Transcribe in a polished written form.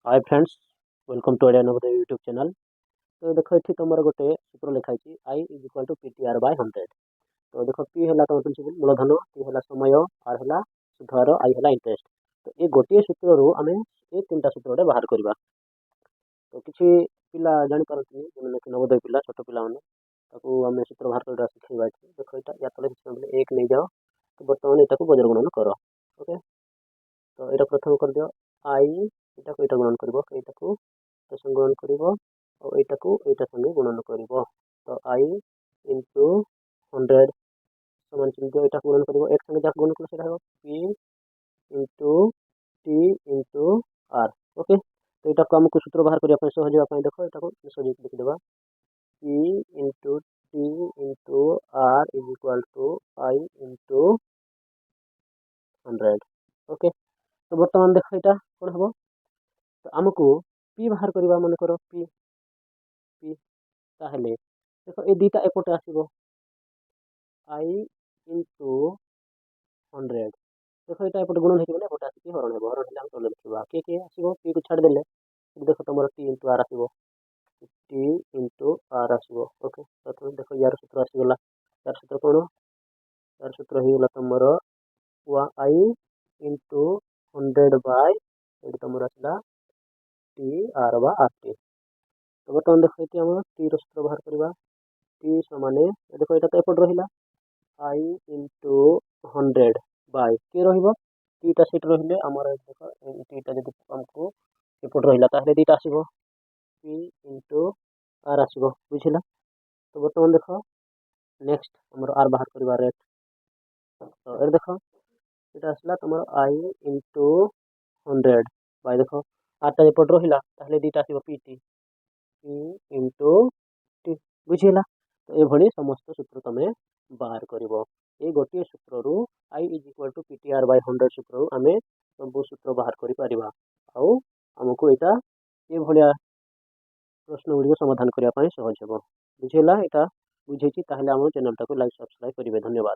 Hi friends, welcome to Odia Navodaya YouTube channel. तो देखो ये तुम गोटे सूत्र लिखाई I is equal to P T R by 100। तो देखो पी है तुम प्रिंसिपल मूलधन, टी है समय, आर है सुधर, आई है इंटरेस्ट। तो ये गोटे सूत्र आम ये तीन टा सूत्र बाहर करवा। तो किसी पिला जापारती जो नवोदय पिला छोट पिला आम सूत्र बाहर कर शिखेगा। देखो यहाँ या तले एक नहीं जाओ। तो बर्तमान यहाँ बजर गुणन कर। ओके, तो यहाँ प्रथम कर दियो आई यहाँ को गुणन कर संगे गुणन कर यहाँ संगे गुणन कर। तो आई इंटू 100 समान चिन्ह यहाँ गुणन कर एक संगे जहाँ गुणन कर P into T into R. Okay, तो यहाँ को आमको सूत्र बाहर करने सहज देख यहाँ सहज लिखिदेवा P into T into R is equal to I into 100। Okay, तो बर्तमान देख यहाँ कौन हम। तो आमको पी बाहर करवा मन कर पी पी ताहले देखो ये दुईटा एपटे आसो आई इंटू 100। देखो यहाँ एपटे गुणन होने एपटे आसिक हरण हो हरण है तले लिखा किए आसो पी को छाड़देले देख तुम टी इंटू आर आसो टी इंटू आर आसो। ओके, प्रथम देख यार सूत्र आसीगला। यार सूत्र कौन यार सूत्र होगा तुम आई इंटू 100 बाय तुम आसला टी आर बा आर टी। तो बर्तमान देख ये आम टी सूत्र बाहर करवा टी सामाने देखो यहाँ तो एपट रहा आई इंटू 100 बाय के रीटा सीट रही आमर देख टीटा जब आमको एपट रहा दुईटा आसो पी इंटू आर आसो बुझला। तो बर्तमान देख नेक्स्ट आमर आर बाहर करवा रेट। तो ये देख ये आसला तुम आई इंटू 100 बाय देख आरटा एपट रहा दुईटा आसो P T P into T बुझला। तो ये समस्त सूत्र तुम बाहर कर ये गोटे सूत्र रू I is equal to P T R by 100 सूत्र आम सब सूत्र बाहर कर आमको यहाँ ये भाया प्रश्न गुड़िक समाधान करने सहज हे बुझेगा। यहाँ बुझे आम चैनल टाक लाइक सब्सक्राइब करेंगे। धन्यवाद।